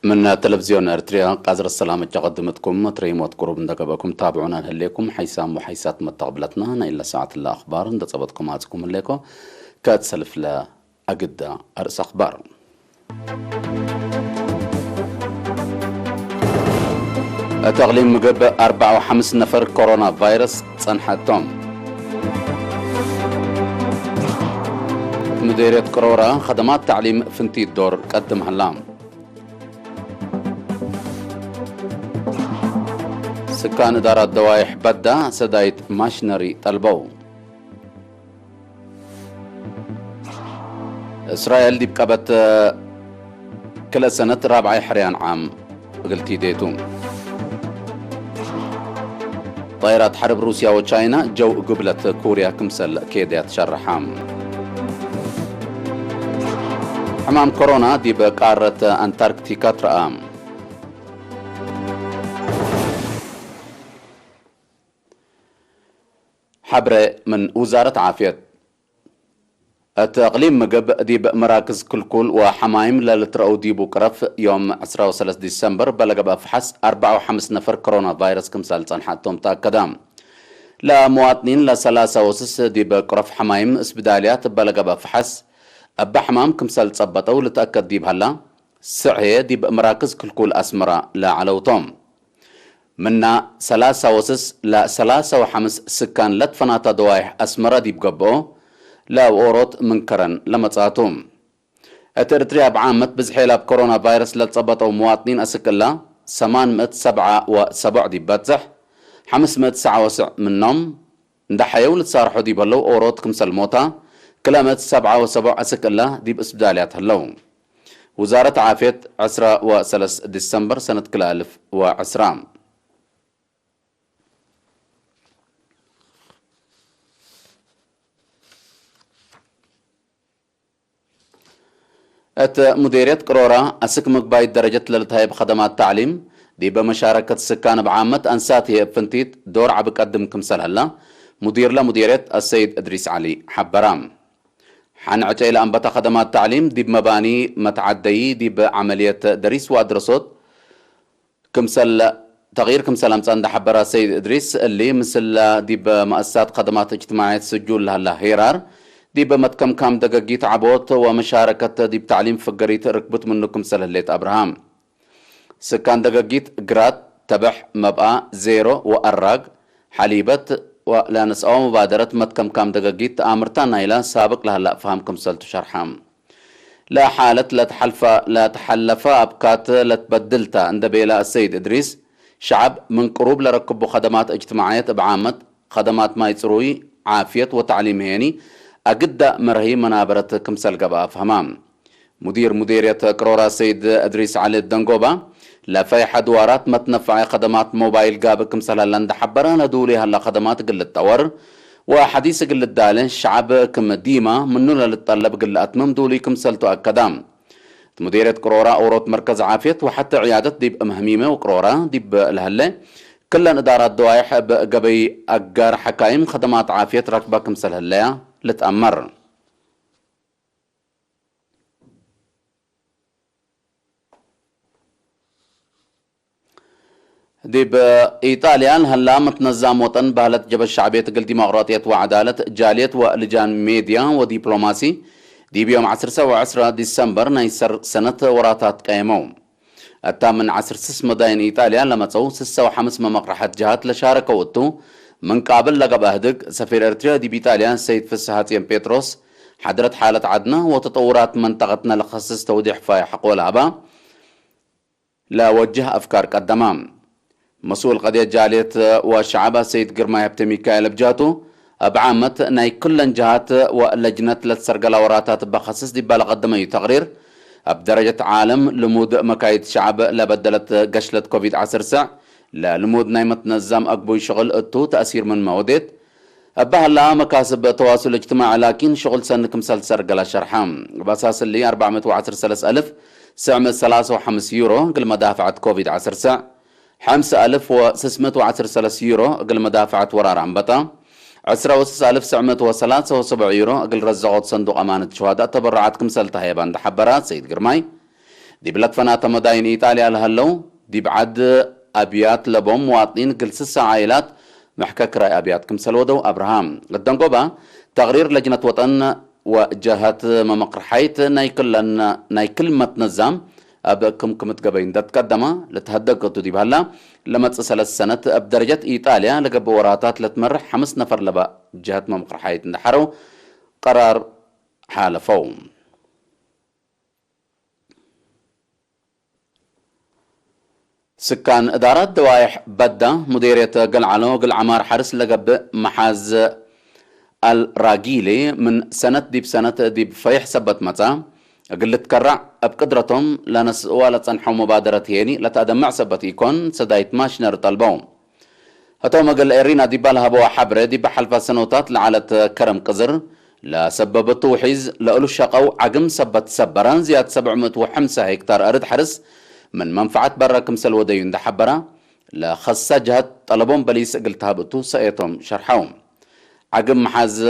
من تلفزيون أرتريا قازر السلام قدمتكم تريموت قروب ندقبكم تابعونا نهليكم حيسام وحيسات متقبلتنا إلا ساعة الأخبار ندصبتكم هاتكم الليكو كاتسلف لا أقد أرس أخبار تغليم مقب 4 و5 نفر كورونا فيروس صنحتهم مديرية قرورة خدمات تعليم فنتي الدور قدم هلام سكان إدارة دوايح بدا سدايت ماشنري طلبوا إسرائيل دي بقبت كل سنة 4 حريان عام قلتي ديتون طائرات حرب روسيا وتشاينا جو قبلت كوريا كمسل كيديات شرحام حمام كورونا دي بقارة أنتاركتيكا ترام حبر من وزارة عافية التقليم مقب ديب مراكز كلكول وحمايم للترأو ديبو كرف يوم 13 ديسمبر بلغ بفحص 4 و5 نفر كورونا فيروس كمسال صنحتهم تأكدام لا مواطنين لثلاثة وسس ديب كرف حمايم اسبداليات بلغ بفحص أبا حمام كمسال تصبتو لتأكد ديب هلا سعيه ديب مراكز كلكول أسمرا لا علوتهم منا 3 وسس لا 3 و5 سكان لتفناتا دوايح أسمرا ديب قبو لا وروت منكرن لمصاتهم اترتريا بعامت بزحيلا بكورونا فيروس لتصبطوا مواطنين اسكلا 807 دي باتزح 509 منهم ندحيو لتصارحوا دي بلو اوروت كمسل موتا كلامت 77 اسكلا دي باسبداليات هلو وزارة عافية 13 ديسمبر سنة كلا 1010 مديرية قرورة أسك مقباي درجة للتهيب خدمات تعليم دي بمشاركة السكان بعامة أنسات هي بفنتيت دور عبق قدم كمسل هلا مديرية السيد إدريس علي حبرام حان عجيل أنبتا خدمات تعليم دي بمباني متعدي دي بعملية دريس وأدرسوت كمسل تغيير كمسل أمسان دا حبرا السيد إدريس اللي مثل دي بمؤسسات خدمات اجتماعية سجول هلا هيرار دي بمتكم كام دقاقيت عبوت ومشاركة دي بتعليم فقريت ركبت منكم سلهليت أبراهام سكان دقاقيت قرات تبح مبقى زيرو وأراق حليبت ولا نسأو مبادرة متكم كام دقاقيت آمرتان إلى سابق لها لا فهمكم سلتو شرحام لا حالة لا تحلفا أبكات لا تبدلتا عند بيلا السيد إدريس شعب من قروب لركبوا خدمات اجتماعية بعامة خدمات ما يتروي عافية وتعليم هيني أقد مرهي منابرة كمسل قبا فهمام مديرية قرورة سيد أدريس علي الدنقوبة لا في حدوارات متنفع خدمات موبايل قاب كمسل هلند حبران دولي هلا خدمات قل التور وحديث قل الدالين شعب كم ديما منو للطلب قل أتمم دولي كمسل تؤكدام مديرية قرورة أوروت مركز عافية وحتى عيادة ديب مهميمة وقرورة ديب الهلة كل إدارات دوايح بقبي أقار حكايم خدمات عافية ركبة كمسل هلا لتأمر دي بإيطاليا هلا متنظم وطن بهلت جبل الشعبية تقل ديمقراطية وعدالة جالية ولجان ميديا وديبلوماسي دي بيوم 10 ديسمبر نيسر سنة وراتات قيمو التامن 10 مداين إيطاليا لما تصو 6 و5 مقرحات جهات لشاركة وطو من قابل لقب أهدق سفير إرتريا دي بإيطاليا سيد فسحاتيان بيتروس حضرت حالة عدنا وتطورات منطقتنا لخصص توضيح فاي حق والعبا لا وجه أفكار قدمام مسؤول قضية جالية وشعبها سيد قرماي بتي ميكائيل بجاتو بعامة ناي كل جهات ولجنة لتسرقل وراتات بخصص دي بالقدمي تقرير بدرجة عالم لمود مكايد شعب لبدلت قشلة كوفيد 10 لا لمود نايمة نظام أقبوي شغل اتو تأثير من مودت أبها لا مكاسب تواصل اجتماعي لكن شغل سنكم سلسر قلا شرحام بأساس اللي 410,953 يورو قل مدافعة كوفيد 10 5,610 يورو قل مدافعة ورار عنبطة 10,973 يورو قل رزقوت صندوق أمانة شهداء تبرعات كمسل تهيبان حبرات سيد قرماي دي بلطفنات مداين إيطاليا لهالو دي بعد أبيات لبوم مواطنين كل 6 عائلات محكك رأي أبيات كمسل ودو أبراهام الدنقوبة تقرير لجنة وطن وجهات ممقرحيت ناي كلمة نظام أبكم كمت قبين تقدمه لتهدقتو دي بهلا لما تصل السنة بدرجة إيطاليا لقب وراتات لتمرح 5 نفر لبا جهات ممقرحيت نحرو قرار حالفو سكان إدارات دوايح بدا مديرية قلعلو قلعمار حرس لقب محاز الراجيلي من سنة دي بسنة دي بفيح سبت متى قلت كرع بقدرتهم لنس ولا تنحو مبادرة هيني لتأدمع سبت يكون سدايت ماشنر طلبهم هتو مقل إيرينا دي بالها بوا حبرة دي بحلفة سنوتات لعالة كرم قزر لا سببت وحيز لأولو الشقو عقم سبت سبران زياد 705 هكتار أرد حرس من منفعة برا كمسل وديون ده حبرة لخصة جهة طلبهم بليس قلتها بتو سأيتهم شرحهم عقم محاز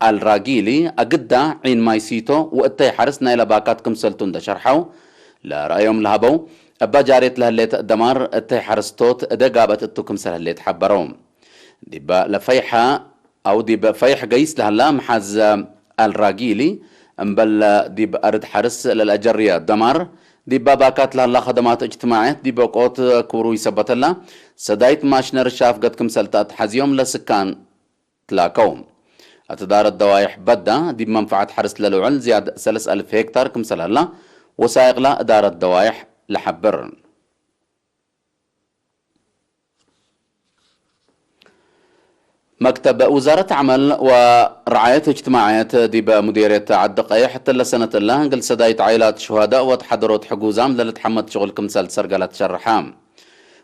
الراجيلي أقدا عين مايسيتو وقتي حرس نايلا باكات كمسلتون ده شرحو لا رأيهم لهبو أبا جاريت لهالليت دمار اتي حرستوت ادا قابت اتو كمسل هالليت حبروم ديبا لفيحة أو ديبا فيح قيس لهلا محاز الراجيلي امبل ديبا أرد حرس للأجرية دمار ديبا باكات لهلا خدمات اجتماعية ديبا قوت كورو يثبت الله سدايت ماشنر شاف قد كمسلتات حزيوم لسكان تلاكوم أتدار الدوايح بدا دي بمنفعة حرس للوعل زياد 3000 هكتار كمسل هلا وسائق لا إدارة الدوايح لحبر مكتب وزارة عمل ورعاية اجتماعية دي بمديرية عدقية حتى لسنة الله قل سدايت عائلات شهداء وتحضروا حجوزام للتحمد شغل كمسل سرقلة شرحام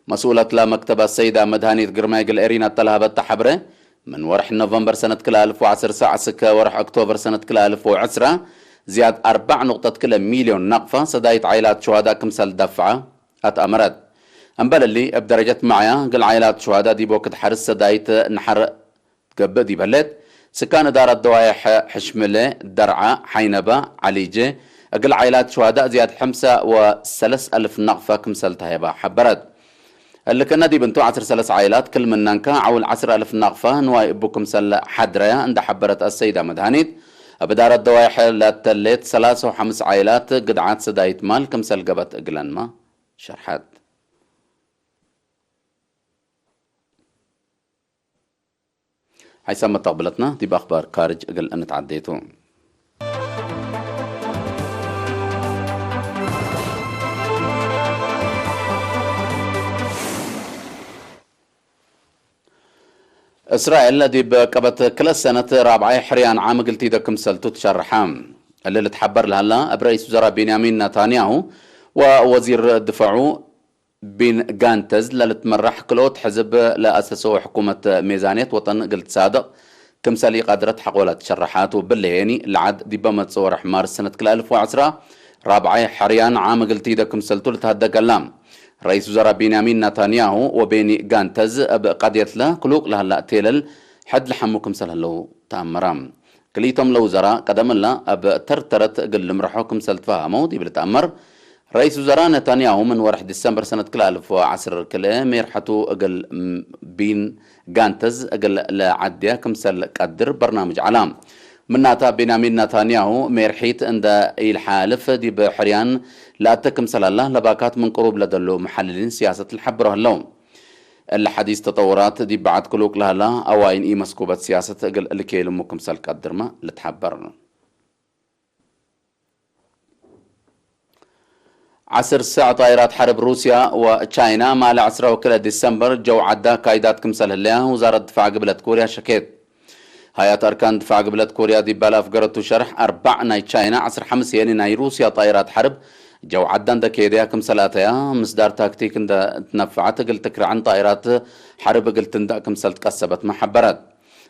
مسؤولة لا مكتب السيدة مدهاني قرمايق الإرينا تلهبت حبره من ورح نوفمبر سنة كلا 1010 ساعة سكة ورح أكتوبر سنة كلا 1010 زياد 4.1 مليون نقفة سدايت عائلات شهداء كمسل دفعة أتأمرت أمبل اللي بدرجة معايا قل عائلات شهداء دي بوقت حرس سدايت نحر تقبل دي بلد سكان دار الدوايح حشملة درعة حينبة عليجة قل عائلات شهداء زياد 5,000 نقفة كمسل تهيبا حبرت اللي كنا دي بنتو 10 عائلات كل من ننكا عول 10,000 نقفة نواي ابوكم سل حدريا عند حبرت السيدة مدهانيت بدار الدوايح لتلت 3 عائلات قدعات سدايت مال كمسل قبت اقلن ما شرحات هاي سمت تقبلتنا دي بأخبار خارج اقل ان تعديتو إسرائيل دي بقبت كل سنة رابعة حريان عام قلتي دا كمسلتو تشرحام اللي تحبر لها برئيس وزراء بنيامين نتنياهو ووزير الدفاع بين جانتز للتمرح كلوت حزب لأسسه حكومة ميزانية وطن قلت صادق كمسالي قادرة حقولات تشرحات وباللياني لعد دي بمت صورح مارس سنة كل 1010 رابعة حريان عام قلتي دا كمسلتو لتهدى قلام رئيس وزراء بنيامين نتنياهو وبيني جانتز قضيت له كلوق لها لا تيلل حد لحمو كمسل هلو تأمرام كليتهم لو وزراء قدم الله أب ترترت قل مرحو كمسل تفهمو دي بلتأمر رئيس وزراء نتنياهو من ورح ديسمبر سنة كل 1010 كلا ميرحتو أقل بين جانتز أقل لعديا كمسل قدر برنامج علام من ناتا بنيامين نتنياهو ميرحيت عند الحالف دي بحريان لا تكمسل الله لباكات من قروب لدلو محللين سياسة الحبره اللوم الحديث تطورات دي بعد كلوك لها لا أوائن إي مسكوبة سياسة أقل الكيلو مكمسل قدر ما لتحبرنا 10 ساعة طائرات حرب روسيا وتشاينا مع 10 وكلا ديسمبر جو عدا قايدات كمسل الله وزارة الدفاع قبلت كوريا شكيت هيئة أركان دفاع قبلت كوريا دي بالاف قررتو شرح 4 ناي تشاينا 10 يعني ناي روسيا طائرات حرب جو عدن دا كيديا كمسلاتيا مصدار تاكتيك دا تنفعت قلت عن طائرات حرب قلت دا كمسلت قصبت محبرات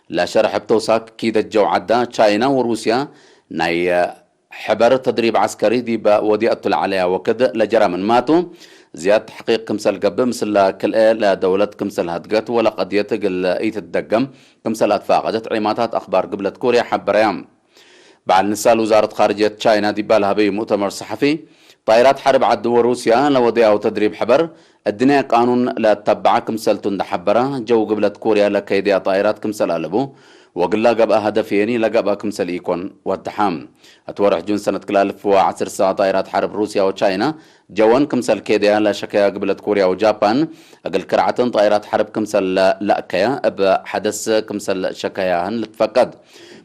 لا شرح بتوساك كيدا جو عدا تشاينا وروسيا ناي حبر تدريب عسكري دي بوديئة العليا وكذا لجرى من ماتوا زياد تحقيق كمسل قب مثل كل لا دولة كمسل هدقت ولا قضية قل ايت الدقم كمسل اتفاقدت عماتات اخبار قبلت كوريا حبريام بعد نسال وزارة خارجية تشاينا دي بالها بي مؤتمر صحفي طائرات حرب عدو روسيا لوضيع وتدريب حبر الدنيا قانون لا تتبع كمسلتون دحبرة جو قبلت كوريا لكيديا طائرات كمسل ألبو وقلا قبأ هدفيني لقبأ كمسل إيكون والدحام أتورح جون سنة كلالف وعصر ساعة طائرات حرب روسيا وتشاينا جوان كمسل كيديا لا شكايا قبلت كوريا وجابان أقل كرعتن طائرات حرب كمسل لأكيا بحدث كمسل شكاياهن لتفقد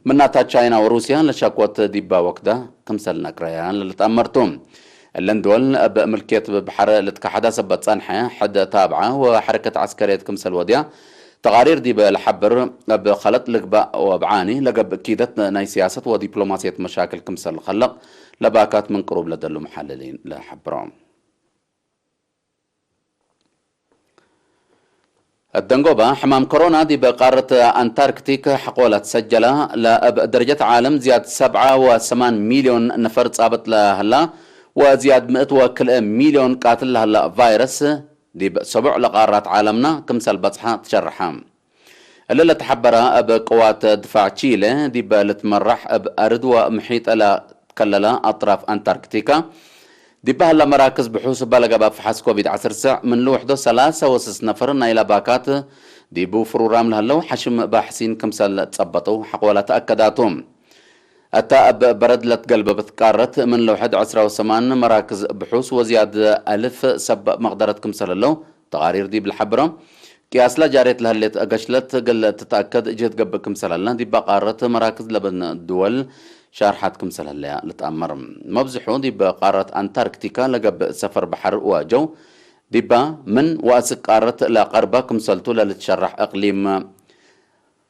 مناتها تشاينا وروسيا لشاكوت ديبا وكدا كمسل نكريان لتأمرتم اللندول بملكية بحر لتكحدا سبت صنحة حد تابعة وحركة عسكرية كمسل وديا تقارير دي بالحبر بخلط لقباء وبعاني لقب كيدت ناي سياسة ودبلوماسية مشاكل كمسل خلق لباكات من قروب لدلو محللين لحبرهم الدنقوبة حمام كورونا دي بقارة أنتاركتيك حقولة تسجلة لدرجة عالم زياد 7.8 مليون نفر تصابت لهلا وزياد 100 مليون قاتل لهلا فيروس دي بسبع لقارات عالمنا كمسل بصحة تشرحام اللي تحبرها بقوات دفاع تشيلي دي بلتمرح بأرض ومحيط إلى كللا أطراف أنتاركتيكا دي بهلا مراكز بحوث بلغ بفحص كوفيد 19 من لوحده 3 نفر إلى باكات دي بوفرو رام لهلو حشم باحثين كمسل تصبطوا حقولا تأكداتهم أتا برد لتقلب بتقارت من لوحد 18 مراكز بحوث وزياد 1000 سب مقدرة كمسل اللو تقارير دي بالحبرة قياس لا جاريت لهلت أقشلت قل تتأكد جهد قب كمسل الله دي بقارت مراكز لبن الدول شارحات كمسل الله لتأمر مبزحو دي بقارة أنتاركتيكا لقب سفر بحر واجو دي با من واسق قارت لقربة كمسلتو لتشرح إقليم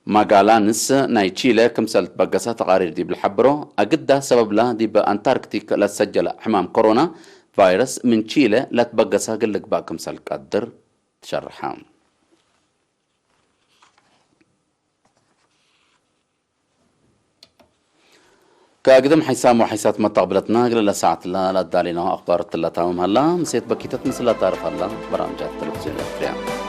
ماغالانس ناي تشيلي كمسلت بقسة تقارير دي بالحبرو أقدا سبب لا دي بأنتاركتيك لا تسجل حمام كورونا فيروس من تشيلي لا تبقسة قلق با كمسل قدر تشرحام كاقدم حيسام وحيسات ما تقبلتنا قل ساعة لا دالينا أخبار التلاتاهم هلا مسيت بكيتت مثل لا تعرف هلا برامجات التلفزيون الأفريقيا